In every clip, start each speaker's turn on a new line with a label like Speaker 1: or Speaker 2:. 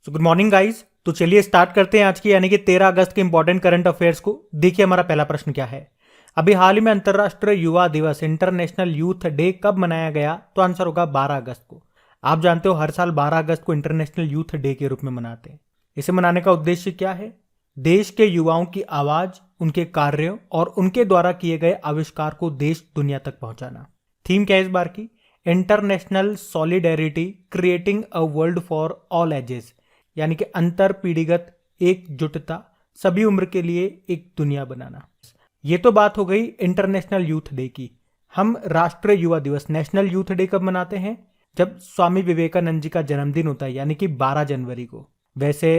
Speaker 1: So good morning guys. तो चलिए start करते हैं आज की यानी कि 13 अगस्त के इंपॉर्टेंट करंट अफेयर्स को। देखिए हमारा पहला प्रश्न क्या है। अभी हाल ही में अंतर्राष्ट्रीय युवा दिवस इंटरनेशनल यूथ डे कब मनाया गया? तो आंसर होगा 12 अगस्त को। आप जानते हो हर साल 12 अगस्त को इंटरनेशनल यूथ डे के रूप में मनाते हैं। इसे मनाने का उद्देश्य क्या है? देश के युवाओं की आवाज, उनके कार्यों और उनके द्वारा किए गए आविष्कार को देश दुनिया तक पहुंचाना। थीम क्या है इस बार की? International solidarity creating a world for all ages, यानी कि अंतर पीढ़ीगत एकजुटता, सभी उम्र के लिए एक दुनिया बनाना। ये तो बात हो गई इंटरनेशनल यूथ डे की। हम राष्ट्रीय युवा दिवस नेशनल यूथ डे कब मनाते हैं? जब स्वामी विवेकानंद जी का जन्मदिन होता है यानी कि 12 जनवरी को। वैसे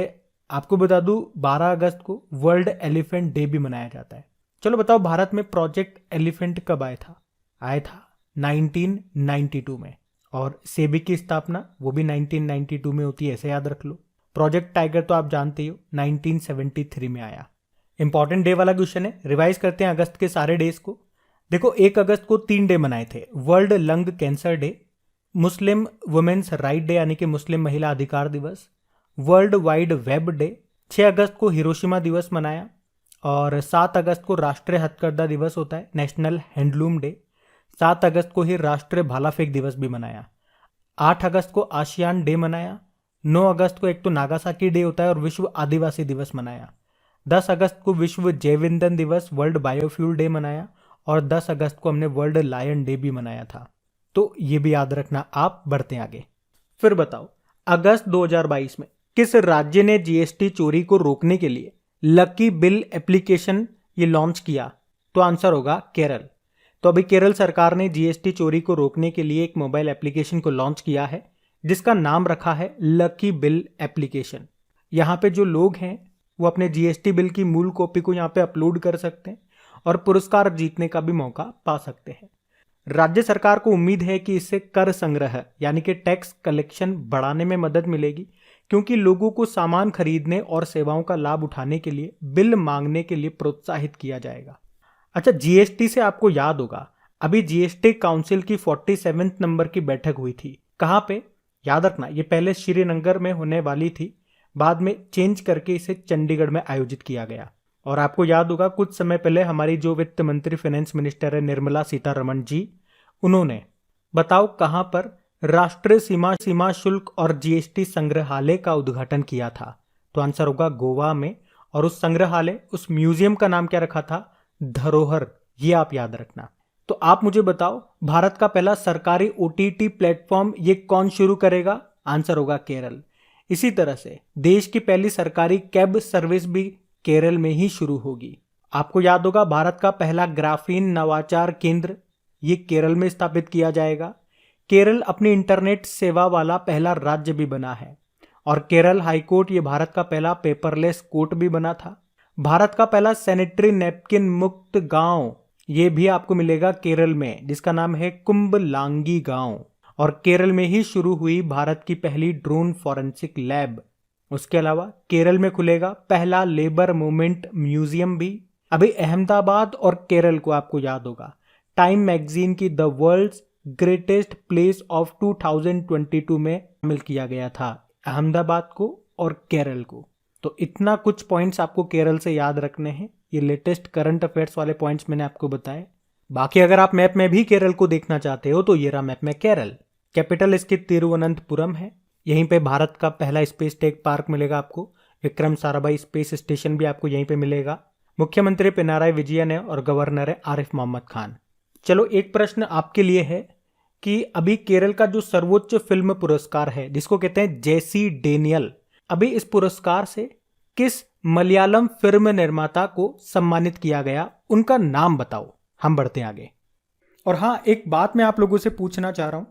Speaker 1: आपको बता दूं 12 अगस्त को वर्ल्ड एलिफेंट डे भी मनाया जाता है। चलो बताओ भारत में प्रोजेक्ट एलिफेंट कब आया था 1992 में। और सेबी की स्थापना वो भी 1992 में होती है, ऐसे याद रख लो। प्रोजेक्ट टाइगर तो आप जानते ही हो 1973 में आया। इंपॉर्टेंट डे वाला क्वेश्चन है, रिवाइज करते हैं अगस्त के सारे डेज को। देखो 1 अगस्त को 3 डे मनाए थे। वर्ल्ड लंग कैंसर डे, मुस्लिम वुमेन्स राइट डे यानी कि मुस्लिम महिला अधिकार दिवस, वर्ल्ड वाइड वेब डे। 6 अगस्त को हिरोशिमा दिवस मनाया और 7 अगस्त को राष्ट्रीय हथकरघा दिवस होता है, नेशनल हैंडलूम डे। 7 अगस्त को ही राष्ट्रीय भाला फेंक दिवस भी मनाया। 8 अगस्त को आसियान डे मनाया। 9 अगस्त को एक तो नागासाकी डे होता है और विश्व आदिवासी दिवस मनाया। 10 अगस्त को विश्व जैव ईंधन दिवस वर्ल्ड बायोफ्यूल डे मनाया और 10 अगस्त को हमने वर्ल्ड लायन डे भी मनाया था। तो ये भी याद रखना। आप बढ़ते हैं आगे। फिर बताओ अगस्त 2022 में किस राज्य ने जीएसटी चोरी को रोकने के लिए लकी बिल एप्लीकेशन ये लॉन्च किया? तो आंसर होगा केरल। तो अभी केरल सरकार ने जीएसटी चोरी को रोकने के लिए एक मोबाइल एप्लीकेशन को लॉन्च किया है जिसका नाम रखा है लकी बिल एप्लीकेशन। यहाँ पे जो लोग हैं वो अपने जीएसटी बिल की मूल कॉपी को यहाँ पे अपलोड कर सकते हैं और पुरस्कार जीतने का भी मौका पा सकते हैं। राज्य सरकार को उम्मीद है कि इससे कर संग्रह यानी कि टैक्स कलेक्शन बढ़ाने में मदद मिलेगी, क्योंकि लोगों को सामान खरीदने और सेवाओं का लाभ उठाने के लिए बिल मांगने के लिए प्रोत्साहित किया जाएगा। अच्छा, जीएसटी से आपको याद होगा अभी जीएसटी काउंसिल की 47वें नंबर की बैठक हुई थी। कहाँ पे? याद रखना, ये पहले श्रीनगर में होने वाली थी, बाद में चेंज करके इसे चंडीगढ़ में आयोजित किया गया। और आपको याद होगा कुछ समय पहले हमारी जो वित्त मंत्री फाइनेंस मिनिस्टर है निर्मला सीतारमण जी, उन्होंने बताओ कहां पर राष्ट्रीय सीमा शुल्क और जीएसटी संग्रहालय का उद्घाटन किया था? तो आंसर होगा गोवा में। और उस संग्रहालय, उस म्यूजियम का नाम क्या रखा था? धरोहर। ये आप याद रखना। तो आप मुझे बताओ भारत का पहला सरकारी ओटीटी प्लेटफॉर्म ये कौन शुरू करेगा? आंसर होगा केरल। इसी तरह से देश की पहली सरकारी कैब सर्विस भी केरल में ही शुरू होगी। आपको याद होगा भारत का पहला ग्राफीन नवाचार केंद्र ये केरल में स्थापित किया जाएगा। केरल अपनी इंटरनेट सेवा वाला पहला राज्य भी बना है और केरल हाईकोर्ट ये भारत का पहला पेपरलेस कोर्ट भी बना था। भारत का पहला सैनिटरी नैपकिन मुक्त गांव ये भी आपको मिलेगा केरल में, जिसका नाम है कुंभलांगी गांव। और केरल में ही शुरू हुई भारत की पहली ड्रोन फॉरेंसिक लैब। उसके अलावा केरल में खुलेगा पहला लेबर मूवमेंट म्यूजियम भी। अभी अहमदाबाद और केरल को आपको याद होगा टाइम मैगजीन की the world's greatest place of 2022 में शामिल किया गया था, अहमदाबाद को और केरल को। तो इतना कुछ पॉइंट्स आपको केरल से याद रखने हैं। ये लेटेस्ट करंट अफेयर्स वाले पॉइंट्स मैंने आपको बताए। बाकी अगर आप मैप में भी केरल को देखना चाहते हो तो ये रहा मैप में केरल। कैपिटल इसकी तिरुवनंतपुरम है। यहीं पे भारत का पहला स्पेस टेक पार्क मिलेगा आपको। विक्रम साराभाई स्पेस स्टेशन भी आपको यहीं पे मिलेगा। मुख्यमंत्री पिनाराई विजयन है और गवर्नर है आरिफ मोहम्मद खान। चलो एक प्रश्न आपके लिए है कि अभी केरल का जो सर्वोच्च फिल्म पुरस्कार है जिसको कहते हैं जेसी डेनियल, अभी इस पुरस्कार से किस मलयालम फिल्म निर्माता को सम्मानित किया गया? उनका नाम बताओ। हम बढ़ते हैं आगे। और हाँ, एक बात मैं आप लोगों से पूछना चाह रहा हूं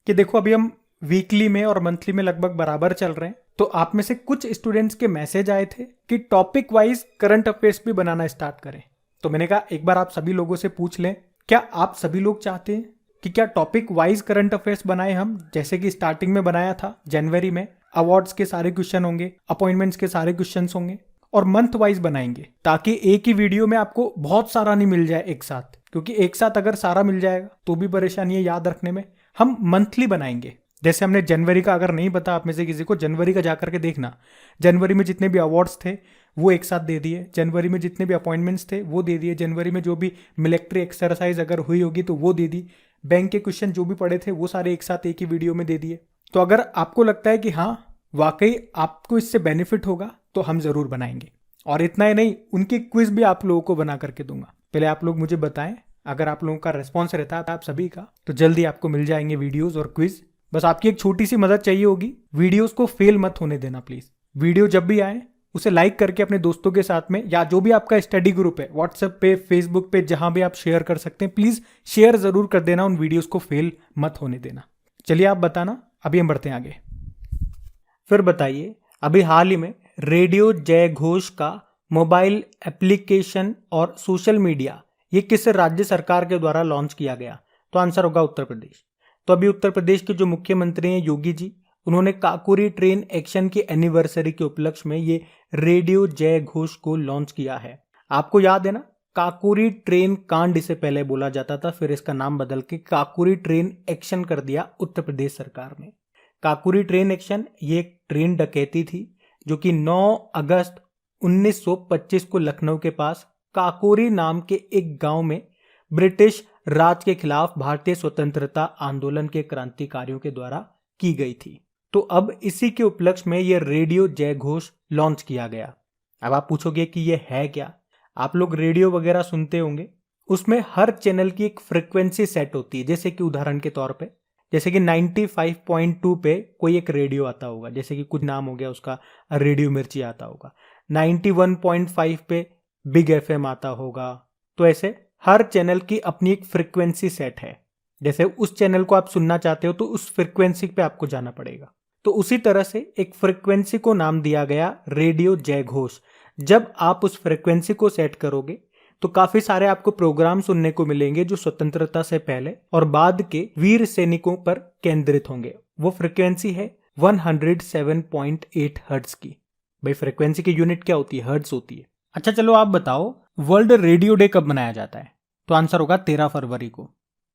Speaker 1: कि देखो अभी हम वीकली में और मंथली में लगभग बराबर चल रहे हैं, तो आप में से कुछ स्टूडेंट्स के मैसेज आए थे कि टॉपिक वाइज करंट अफेयर्स भी बनाना स्टार्ट करें। तो मैंने कहा एक बार आप सभी लोगों से पूछ लें, क्या आप सभी लोग चाहते हैं कि क्या टॉपिक वाइज करंट अफेयर्स बनाए हम, जैसे कि स्टार्टिंग में बनाया था जनवरी में? अवार्ड्स के सारे क्वेश्चन होंगे, अपॉइंटमेंट्स के सारे क्वेश्चन होंगे और मंथ वाइज बनाएंगे, ताकि एक ही वीडियो में आपको बहुत सारा नहीं मिल जाए एक साथ, क्योंकि एक साथ अगर सारा मिल जाएगा तो भी परेशानी है याद रखने में। हम मंथली बनाएंगे जैसे हमने जनवरी का, अगर नहीं पता आप में से किसी को, जनवरी का जाकर के देखना, जनवरी में जितने भी अवार्ड्स थे वो एक साथ दे दिए, जनवरी में जितने भी अपॉइंटमेंट्स थे वो दे दिए, जनवरी में जो भी मिलिट्री एक्सरसाइज अगर हुई होगी तो वो दे दी, बैंक के क्वेश्चन जो भी पड़े थे वो सारे एक साथ एक ही वीडियो में दे दिए। तो अगर आपको लगता है कि हाँ वाकई आपको इससे बेनिफिट होगा तो हम ज़रूर बनाएंगे। और इतना ही नहीं, उनकी क्विज भी आप लोगों को बना करके दूंगा। पहले आप लोग मुझे बताएं, अगर आप लोगों का रिस्पॉन्स रहता है आप सभी का, तो जल्दी आपको मिल जाएंगे वीडियोस और क्विज। बस आपकी एक छोटी सी मदद चाहिए होगी, वीडियोस को फेल मत होने देना प्लीज। वीडियो जब भी आए उसे लाइक करके अपने दोस्तों के साथ में, या जो भी आपका स्टडी ग्रुप है व्हाट्सएप पे, फेसबुक पे, जहां भी आप शेयर कर सकते हैं, प्लीज शेयर जरूर कर देना, उन वीडियोस को फेल मत होने देना। चलिए आप बताना, अभी हम बढ़ते हैं आगे। फिर बताइए, अभी हाल ही में रेडियो जय घोष का मोबाइल एप्लीकेशन और सोशल मीडिया ये किस राज्य सरकार के द्वारा लॉन्च किया गया? तो आंसर होगा उत्तर प्रदेश। तो अभी उत्तर प्रदेश के जो मुख्यमंत्री हैं योगी जी, उन्होंने काकोरी ट्रेन एक्शन की एनिवर्सरी के उपलक्ष्य में ये रेडियो जय घोष को लॉन्च किया है। आपको याद है ना, काकोरी ट्रेन कांड इसे पहले बोला जाता था, फिर इसका नाम बदल के काकोरी ट्रेन एक्शन कर दिया उत्तर प्रदेश सरकार ने। काकोरी ट्रेन एक्शन ये एक ट्रेन डकैती थी जो कि 9 अगस्त 1925 को लखनऊ के पास काकोरी नाम के एक गांव में ब्रिटिश राज के खिलाफ भारतीय स्वतंत्रता आंदोलन के क्रांतिकारियों के द्वारा की गई थी। तो अब इसी के उपलक्ष्य में यह रेडियो जय घोष लॉन्च किया गया। अब आप पूछोगे कि यह है क्या? आप लोग रेडियो वगैरह सुनते होंगे, उसमें हर चैनल की एक फ्रिक्वेंसी सेट होती है। जैसे कि उदाहरण के तौर पे, जैसे कि 95.2 पे कोई एक रेडियो आता होगा, जैसे कि कुछ नाम हो गया उसका, रेडियो मिर्ची आता होगा। 91.5 पे बिग एफएम आता होगा। तो ऐसे हर चैनल की अपनी एक फ्रिक्वेंसी सेट है। जैसे उस चैनल को आप सुनना चाहते हो तो उस फ्रिक्वेंसी पे आपको जाना पड़ेगा। तो उसी तरह से एक फ्रिक्वेंसी को नाम दिया गया रेडियो जय घोष। जब आप उस फ्रिक्वेंसी को सेट करोगे तो काफी सारे आपको प्रोग्राम सुनने को मिलेंगे जो स्वतंत्रता से पहले और बाद के वीर सैनिकों पर केंद्रित होंगे। वो फ्रिक्वेंसी है 107.8 हर्ट्ज की। भाई फ्रिक्वेंसी की यूनिट क्या होती है? हर्ट्ज होती है। अच्छा चलो आप बताओ, वर्ल्ड रेडियो डे कब मनाया जाता है? तो आंसर होगा 13 फरवरी को,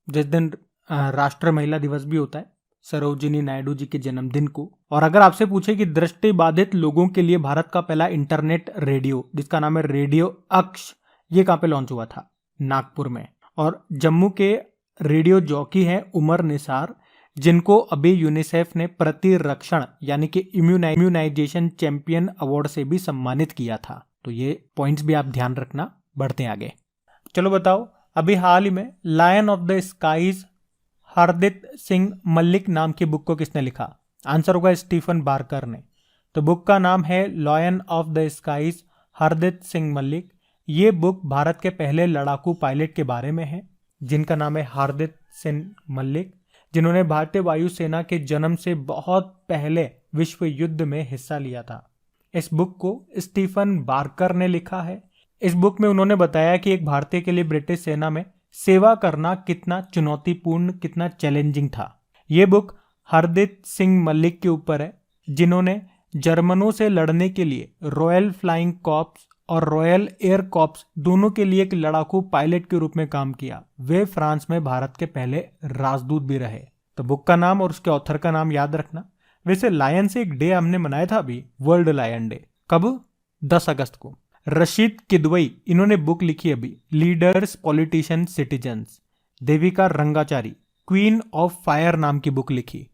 Speaker 1: जिस दिन राष्ट्रीय महिला दिवस भी होता है, सरोजिनी नायडू जी के जन्मदिन को। और अगर आपसे पूछे कि दृष्टि बाधित लोगों के लिए भारत का पहला इंटरनेट रेडियो जिसका नाम है रेडियो अक्ष, ये कहाँ पे लॉन्च हुआ था? नागपुर में। और जम्मू के रेडियो जॉकी हैं उमर निसार, जिनको अभी यूनिसेफ ने प्रतिरक्षण यानी कि इम्यूनाइजेशन चैंपियन अवार्ड से भी सम्मानित किया था। तो ये पॉइंट्स भी आप ध्यान रखना। बढ़ते हैं आगे। चलो बताओ, अभी हाल ही में lion of the skies Hardeep Singh Malik नाम की बुक को किसने लिखा? आंसर होगा स्टीफन बार्कर ने। तो बुक का नाम है lion of the skies Hardeep Singh Malik. ये बुक भारत के पहले लड़ाकू पायलट के बारे में है, जिनका नाम है हरदीप सिंह मल्लिक, जिन्होंने भारतीय वायुसेना के जन्म से बहुत पहले विश्व युद्ध में हिस्सा लिया था। इस बुक को स्टीफन बार्कर ने लिखा है। इस बुक में उन्होंने बताया कि एक भारतीय के लिए ब्रिटिश सेना में सेवा करना कितना चुनौतीपूर्ण, कितना चैलेंजिंग था। ये बुक हरदीप सिंह मल्लिक के ऊपर है, जिन्होंने जर्मनों से लड़ने के लिए रॉयल फ्लाइंग कॉर्प्स और रॉयल एयर कॉर्प्स दोनों के लिए एक लड़ाकू पायलट के रूप में काम किया। वे फ्रांस में भारत के पहले राजदूत भी रहे। तो बुक का नाम और उसके ऑथर का नाम याद रखना। वैसे लायन से एक डे हमने मनाया था अभी, वर्ल्ड लायन डे। कब? 10 अगस्त को। रशीद किदवई, इन्होंने बुक लिखी अभी, leaders politician citizens. Devika Rangachari queen of fire नाम की बुक लिखी।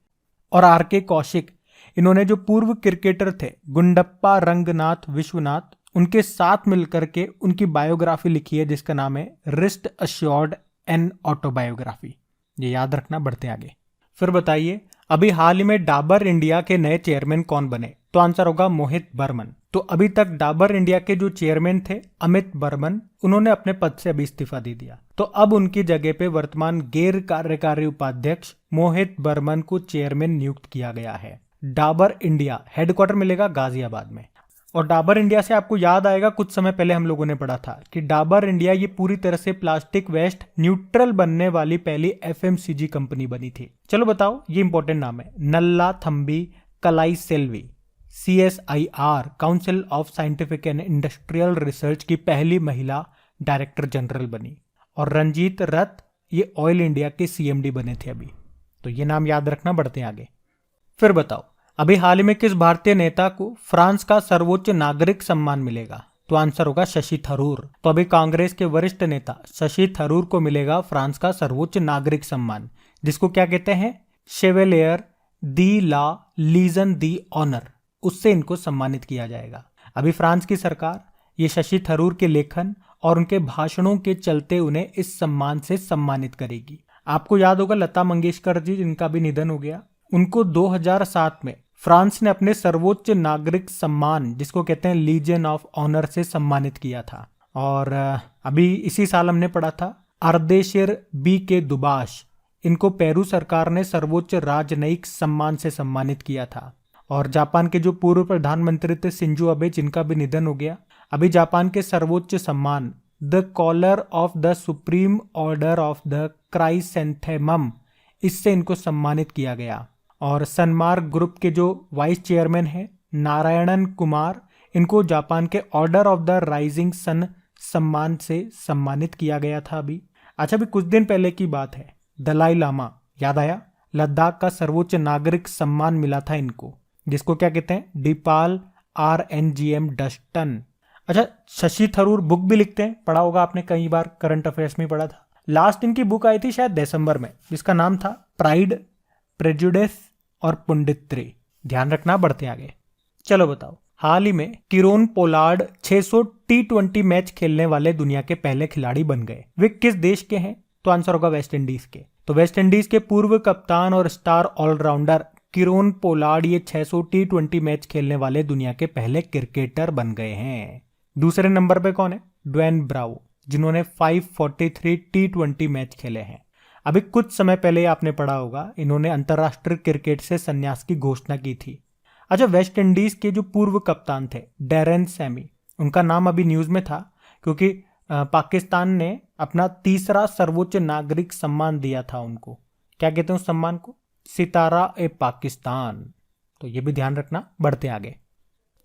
Speaker 1: और आर.के. कौशिक, इन्होंने जो पूर्व क्रिकेटर थे गुंडप्पा रंगनाथ विश्वनाथ, उनके साथ मिलकर के उनकी बायोग्राफी लिखी है, जिसका नाम है रिस्ट अश्योर्ड एन ऑटोबायोग्राफी। ये याद रखना। बढ़ते आगे। फिर बताइए, अभी हाल ही में डाबर इंडिया के नए चेयरमैन कौन बने? तो आंसर होगा मोहित बर्मन। तो अभी तक डाबर इंडिया के जो चेयरमैन थे अमित बर्मन, उन्होंने अपने पद से अभी इस्तीफा दे दिया। तो अब उनकी जगह पे वर्तमान गैर कार्यकारी उपाध्यक्ष मोहित बर्मन को चेयरमैन नियुक्त किया गया है। डाबर इंडिया हेडक्वार्टर मिलेगा गाजियाबाद में। और डाबर इंडिया से आपको याद आएगा, कुछ समय पहले हम लोगों ने पढ़ा था कि डाबर इंडिया ये पूरी तरह से प्लास्टिक वेस्ट न्यूट्रल बनने वाली पहली एफएमसीजी कंपनी बनी थी। चलो बताओ, ये इंपॉर्टेंट नाम है। Nallathamby Kalaiselvi CSIR council of scientific and industrial research की पहली महिला डायरेक्टर जनरल बनी। और रंजीत रथ, ये ऑयल इंडिया के CMD बने थे अभी। तो ये नाम याद रखना। बढ़ते हैं आगे। फिर बताओ, अभी हाल ही में किस भारतीय नेता को फ्रांस का सर्वोच्च नागरिक सम्मान मिलेगा? तो आंसर होगा शशि थरूर। तो अभी कांग्रेस के वरिष्ठ नेता शशि थरूर को मिलेगा फ्रांस का सर्वोच्च नागरिक सम्मान, जिसको क्या कहते हैं? शेवेलियर दी ला लीजन दी ऑनर। उससे इनको सम्मानित किया जाएगा। अभी फ्रांस की सरकार ये शशि थरूर के लेखन और उनके भाषणों के चलते उन्हें इस सम्मान से सम्मानित करेगी। आपको याद होगा लता मंगेशकर जी, जिनका भी निधन हो गया, उनको 2007 में फ्रांस ने अपने सर्वोच्च नागरिक सम्मान, जिसको कहते हैं लीजन ऑफ ऑनर, से सम्मानित किया था। और अभी इसी साल हमने पढ़ा था अर्देशिर बी के दुबाश, इनको पेरू सरकार ने सर्वोच्च राजनयिक सम्मान से सम्मानित किया था। और जापान के जो पूर्व प्रधानमंत्री थे शिंजो अबे, जिनका भी निधन हो गया, अभी जापान के सर्वोच्च सम्मान the collar of the supreme order of the chrysanthemum, इससे इनको सम्मानित किया गया। और सनमार्क ग्रुप के जो वाइस चेयरमैन हैं नारायणन कुमार, इनको जापान के order of the rising sun सम्मान से सम्मानित किया गया था अभी। अच्छा, अभी कुछ दिन पहले की बात है, दलाई लामा, याद आया, लद्दाख का सर्वोच्च नागरिक सम्मान मिला था इनको, जिसको क्या कहते हैं? डिपाल RNGM डस्टन। अच्छा, शशि थरूर बुक भी लिखते हैं, पढ़ा होगा आपने, कई बार करंट अफेयर्स में पढ़ा था। लास्ट इनकी बुक आई थी शायद दिसंबर में, जिसका नाम था प्राइड, प्रेजुडिस और पुंडित्री। ध्यान रखना, बढ़ते आगे। चलो बताओ, हाल ही में किरोन पोलार्ड 600 T20 मैच खेलने वाले दुनिया के पहले खिलाड़ी बन गए। वे किस देश के हैं? तो आंसर होगा वेस्ट इंडीज के। तो वेस्ट इंडीज के पूर्व कप्तान और स्टार ऑलराउंडर किरोन पोलार्ड ये 600 T20 मैच खेलने वाले दुनिया के पहले क्रिकेटर बन गए हैं। दूसरे नंबर पे कौन है? ड्वेन ब्रावो, जिन्होंने 543 T20 मैच खेले हैं। अभी कुछ समय पहले आपने पढ़ा होगा, इन्होंने अंतर्राष्ट्रीय क्रिकेट से संन्यास की घोषणा की थी। अच्छा, वेस्ट इंडीज के जो पूर्व कप्तान थे डैरेन सैमी, उनका नाम अभी न्यूज में था क्योंकि पाकिस्तान ने अपना तीसरा सर्वोच्च नागरिक सम्मान दिया था उनको। क्या कहते हैं उस सम्मान को? सितारा ए पाकिस्तान। तो ये भी ध्यान रखना, बढ़ते आगे।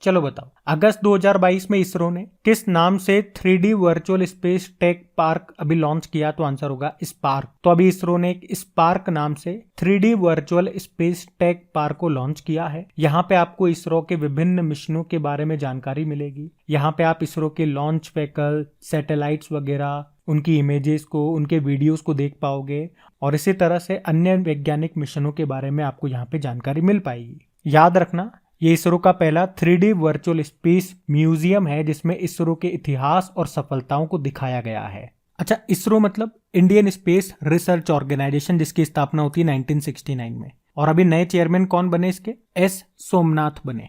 Speaker 1: चलो बताओ, अगस्त 2022 में इसरो ने किस नाम से 3D virtual space tech park अभी लॉन्च किया? तो आंसर होगा स्पार्क। तो अभी इसरो ने एक स्पार्क नाम से 3D virtual space tech park को लॉन्च किया है। यहाँ पे आपको इसरो के विभिन्न मिशनों के बारे में जानकारी मिलेगी। यहाँ पे आप इसरो के लॉन्च व्हीकल, सैटेलाइट्स वगैरह, उनकी इमेजेस को, उनके वीडियोस को देख पाओगे और इसी तरह से अन्य वैज्ञानिक मिशनों के बारे में आपको यहाँ पे जानकारी मिल पाएगी। याद रखना, ये इसरो का पहला 3D वर्चुअल स्पेस म्यूजियम है जिसमें इसरो के इतिहास और सफलताओं को दिखाया गया है। अच्छा, इसरो मतलब इंडियन स्पेस रिसर्च ऑर्गेनाइजेशन, जिसकी स्थापना होती है 1969 में। और अभी नए चेयरमैन कौन बने इसके? S सोमनाथ बने।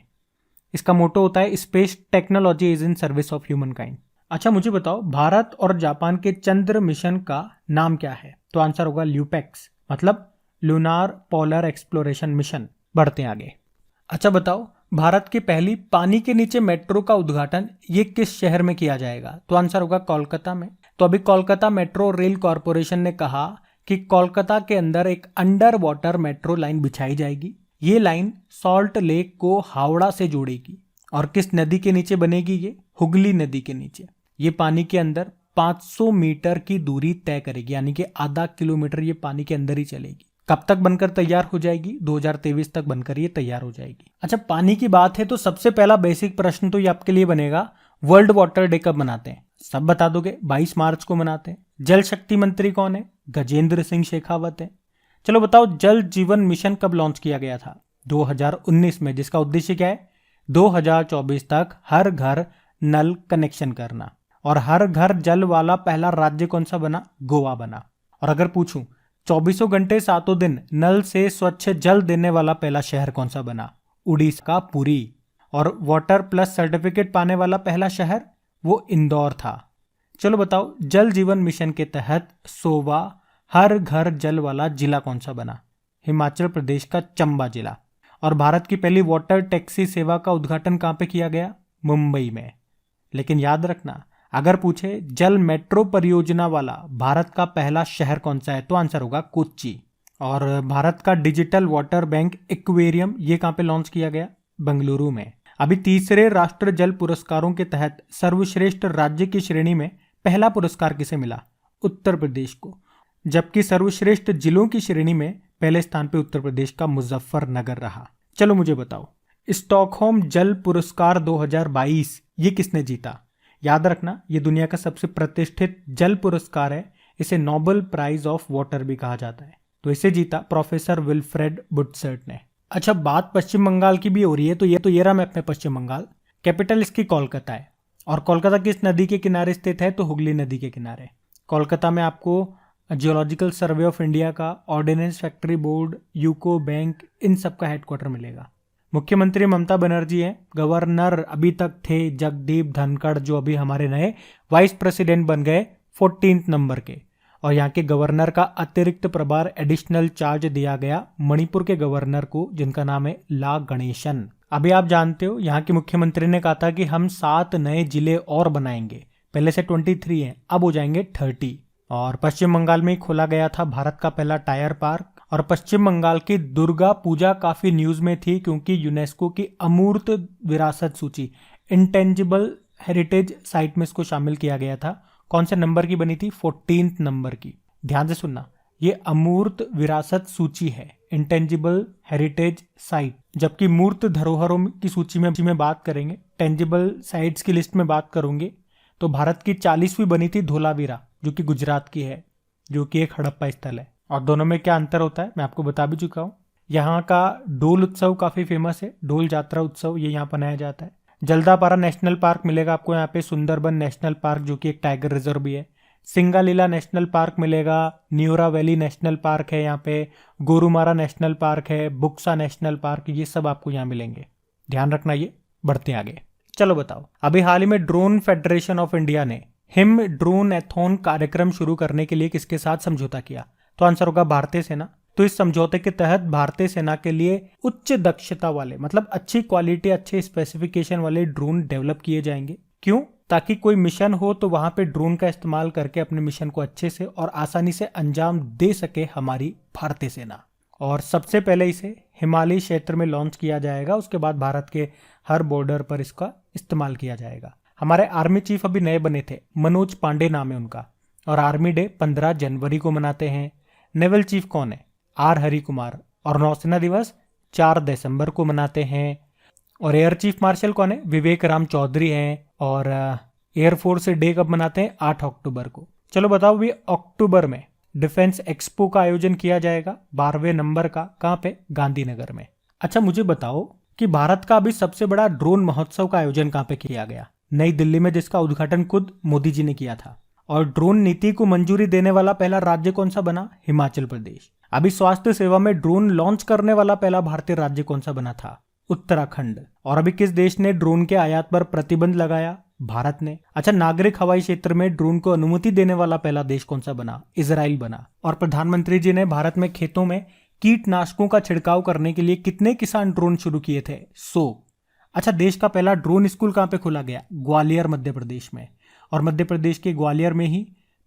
Speaker 1: इसका मोटो होता है space technology is in service of human kind. अच्छा, मुझे बताओ, भारत और जापान के चंद्र मिशन का नाम क्या है? तो आंसर होगा ल्यूपेक्स, मतलब लूनार पोलर एक्सप्लोरेशन मिशन। बढ़ते आगे। अच्छा बताओ, भारत की पहली पानी के नीचे मेट्रो का उद्घाटन ये किस शहर में किया जाएगा? तो आंसर होगा कोलकाता में। तो अभी कोलकाता मेट्रो रेल कॉरपोरेशन ने कहा कि कोलकाता के अंदर एक अंडर वाटर मेट्रो लाइन बिछाई जाएगी। ये लाइन सॉल्ट लेक को हावड़ा से जोड़ेगी। और किस नदी के नीचे बनेगी? ये हुगली नदी के नीचे। ये पानी के अंदर 500 मीटर की दूरी तय करेगी, यानी कि आधा किलोमीटर ये पानी के अंदर ही चलेगी। कब तक बनकर तैयार हो जाएगी? 2023 तक बनकर ये तैयार हो जाएगी। अच्छा, पानी की बात है तो सबसे पहला बेसिक प्रश्न तो ये आपके लिए बनेगा, वर्ल्ड वाटर डे कब मनाते हैं? सब बता दोगे, 22 मार्च को मनाते हैं। जल शक्ति मंत्री कौन है? गजेंद्र सिंह शेखावत है। चलो बताओ, जल जीवन मिशन कब लॉन्च किया गया था? 2019 में, जिसका उद्देश्य क्या है? 2024 तक हर घर नल कनेक्शन करना। और हर घर जल वाला पहला राज्य कौन सा बना? गोवा बना। और अगर पूछूं 24 घंटे 7 दिन नल से स्वच्छ जल देने वाला पहला शहर कौन सा बना? उड़ीसा का पुरी। और वाटर प्लस सर्टिफिकेट पाने वाला पहला शहर वो इंदौर था। चलो बताओ, जल जीवन मिशन के तहत सोवा हर घर जल वाला जिला कौन सा बना? हिमाचल प्रदेश का चंबा जिला। और भारत की पहली वाटर टैक्सी सेवा का उद्घाटन कहां पे किया गया? मुंबई में। लेकिन याद रखना, अगर पूछे जल मेट्रो परियोजना वाला भारत का पहला शहर कौन सा है, तो आंसर होगा कोच्चि। और भारत का डिजिटल वाटर बैंक एक्वेरियम ये कहां पे लॉन्च किया गया? बेंगलुरु में। अभी तीसरे राष्ट्र जल पुरस्कारों के तहत सर्वश्रेष्ठ राज्य की श्रेणी में पहला पुरस्कार किसे मिला? उत्तर प्रदेश को। जबकि सर्वश्रेष्ठ जिलों की श्रेणी में पहले स्थान पे उत्तर प्रदेश का मुजफ्फरनगर रहा। चलो मुझे बताओ, स्टॉकहोम जल पुरस्कार 2022 ये किसने जीता? याद रखना, ये दुनिया का सबसे प्रतिष्ठित जल पुरस्कार है। इसे नोबेल प्राइज ऑफ वाटर भी कहा जाता है। तो इसे जीता प्रोफेसर विल्फ्रेड बुटसर्ट ने। अच्छा, बात पश्चिम बंगाल की भी हो रही है, तो ये रहा मैप में पश्चिम बंगाल। कैपिटल इसकी कोलकाता है, और कोलकाता किस नदी के किनारे स्थित है? तो हुगली नदी के किनारे। कोलकाता में आपको जियोलॉजिकल सर्वे ऑफ इंडिया का, ordinance factory board, UCO bank, इन सब का हेडक्वार्टर मिलेगा। मुख्यमंत्री ममता बनर्जी हैं। गवर्नर अभी तक थे जगदीप धनखड़, जो अभी हमारे नए वाइस प्रेसिडेंट बन गए 14 नंबर के। और यहाँ के गवर्नर का अतिरिक्त प्रभार, एडिशनल चार्ज दिया गया मणिपुर के गवर्नर को, जिनका नाम है ला गणेशन। अभी आप जानते हो, यहाँ के मुख्यमंत्री ने कहा था कि हम 7 नए जिले और बनाएंगे। पहले से 23 हैं, अब हो जाएंगे 30। और पश्चिम बंगाल में खोला गया था भारत का पहला टायर पार्क। और पश्चिम बंगाल की दुर्गा पूजा काफी न्यूज में थी, क्योंकि यूनेस्को की अमूर्त विरासत सूची, इंटेंजिबल हेरिटेज साइट में इसको शामिल किया गया था। कौन से नंबर की बनी थी? 14 नंबर की। ध्यान से सुनना, ये अमूर्त विरासत सूची है, इंटेंजिबल हेरिटेज साइट। जबकि मूर्त धरोहरों की सूची में बात करेंगे, टेंजिबल साइट्स की लिस्ट में बात करूंगे, तो भारत की 40वीं बनी थी धोलावीरा, जो कि गुजरात की है, जो कि एक हड़प्पा स्थल है। और दोनों में क्या अंतर होता है मैं आपको बता भी चुका हूं। यहाँ का डोल उत्सव काफी फेमस है, डोल जात्रा उत्सव, ये यहाँ मनाया जाता है। जल्दापारा नेशनल पार्क मिलेगा आपको यहाँ पे, सुंदरबन नेशनल पार्क जो कि एक टाइगर रिजर्व भी है, सिंगालीला नेशनल पार्क मिलेगा, न्यूरा वैली नेशनल पार्क है यहाँ पे, गोरुमारा नेशनल पार्क है, बुक्सा नेशनल पार्क, ये सब आपको यहाँ मिलेंगे। ध्यान रखना। ये बढ़ते आगे। चलो बताओ, अभी हाल ही में ड्रोन फेडरेशन ऑफ इंडिया ने हिम ड्रोन एथॉन कार्यक्रम शुरू करने के लिए किसके साथ समझौता किया? तो आंसर होगा भारतीय सेना। तो इस समझौते के तहत भारतीय सेना के लिए उच्च दक्षता वाले, मतलब अच्छी क्वालिटी, अच्छे स्पेसिफिकेशन वाले ड्रोन डेवलप किए जाएंगे। क्यों? ताकि कोई मिशन हो तो वहां पे ड्रोन का इस्तेमाल करके अपने मिशन को अच्छे से और आसानी से अंजाम दे सके हमारी भारतीय सेना। और सबसे पहले इसे हिमालयी क्षेत्र में लॉन्च किया जाएगा, उसके बाद भारत के हर बॉर्डर पर इसका इस्तेमाल किया जाएगा। हमारे आर्मी चीफ अभी नए बने थे, मनोज पांडे नाम है उनका, और आर्मी डे 15 जनवरी को मनाते हैं। नेवल चीफ कौन है? आर हरि कुमार। और नौसेना दिवस 4 दिसंबर को मनाते हैं। और एयर चीफ मार्शल कौन है? विवेक राम चौधरी हैं। और एयरफोर्स डे कब मनाते हैं? 8 अक्टूबर को। चलो बताओ, भी अक्टूबर में डिफेंस एक्सपो का आयोजन किया जाएगा 12वें नंबर का। कहाँ पे? गांधीनगर में। अच्छा, मुझे बताओ कि भारत का अभी सबसे बड़ा ड्रोन महोत्सव का आयोजन कहाँ पे किया गया? नई दिल्ली में, जिसका उद्घाटन खुद मोदी जी ने किया था। और ड्रोन नीति को मंजूरी देने वाला पहला राज्य कौन सा बना? हिमाचल प्रदेश। अभी स्वास्थ्य सेवा में ड्रोन लॉन्च करने वाला पहला भारतीय राज्य कौन सा बना था? उत्तराखंड। और अभी किस देश ने ड्रोन के आयात पर प्रतिबंध लगाया? भारत ने। अच्छा, नागरिक हवाई क्षेत्र में ड्रोन को अनुमति देने वाला पहला देश कौन सा बना? इजराइल बना। और प्रधानमंत्री जी ने भारत में खेतों में कीटनाशकों का छिड़काव करने के लिए कितने किसान ड्रोन शुरू किए थे? 100। अच्छा, देश का पहला ड्रोन स्कूल कहां पे खोला गया? ग्वालियर, मध्य प्रदेश में। और मध्य प्रदेश के ग्वालियर में ही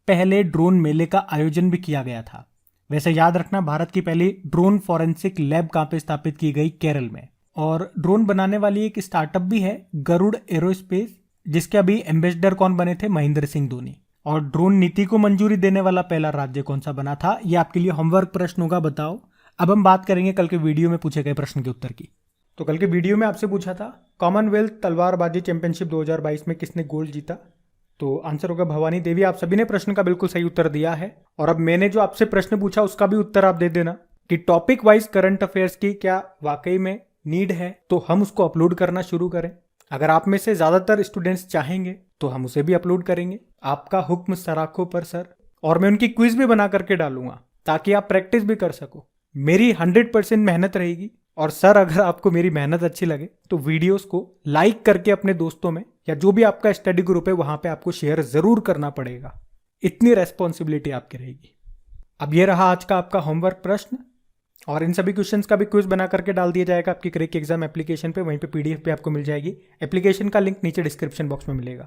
Speaker 1: पहले ड्रोन मेले का आयोजन भी किया गया था। वैसे याद रखना, भारत की पहली ड्रोन फॉरेंसिक लैब कहां पे स्थापित की गई? केरल में। और ड्रोन बनाने वाली एक स्टार्टअप भी है, गरुड़ एरोस्पेस, जिसके अभी एम्बेसडर कौन बने थे? महेंद्र सिंह धोनी। और ड्रोन नीति को मंजूरी देने वाला पहला राज्य कौन सा बना था? ये आपके लिए होमवर्क प्रश्न होगा, बताओ। अब हम बात करेंगे कल के वीडियो में पूछे गए प्रश्न के उत्तर की। तो कल के वीडियो में आपसे पूछा था, कॉमनवेल्थ तलवारबाजी चैंपियनशिप 2022 में किसने गोल्ड जीता? तो आंसर होगा भवानी देवी। आप सभी ने प्रश्न का बिल्कुल सही उत्तर दिया है। और अब मैंने जो आपसे प्रश्न पूछा उसका भी उत्तर आप दे देना कि टॉपिक वाइज करंट अफेयर्स की क्या वाकई में नीड है, तो हम उसको अपलोड करना शुरू करें। अगर आप में से ज्यादातर स्टूडेंट्स चाहेंगे तो हम उसे भी अपलोड करेंगे। आपका हुक्म सराखों पर सर। और मैं उनकी क्विज भी बना करके डालूंगा ताकि आप प्रैक्टिस भी कर सको। मेरी 100% मेहनत रहेगी। और सर, अगर आपको मेरी मेहनत अच्छी लगे तो वीडियोस को लाइक करके अपने दोस्तों में, या जो भी आपका स्टडी ग्रुप है वहां पे आपको शेयर जरूर करना पड़ेगा। इतनी रेस्पॉन्सिबिलिटी आपकी रहेगी। अब ये रहा आज का आपका होमवर्क प्रश्न, और इन सभी क्वेश्चंस का भी क्विज बना करके डाल दिया जाएगा आपकी क्रेक एग्जाम एप्लीकेशन पे। वहीं पे PDF भी आपको मिल जाएगी। एप्लीकेशन का लिंक नीचे डिस्क्रिप्शन बॉक्स में मिलेगा।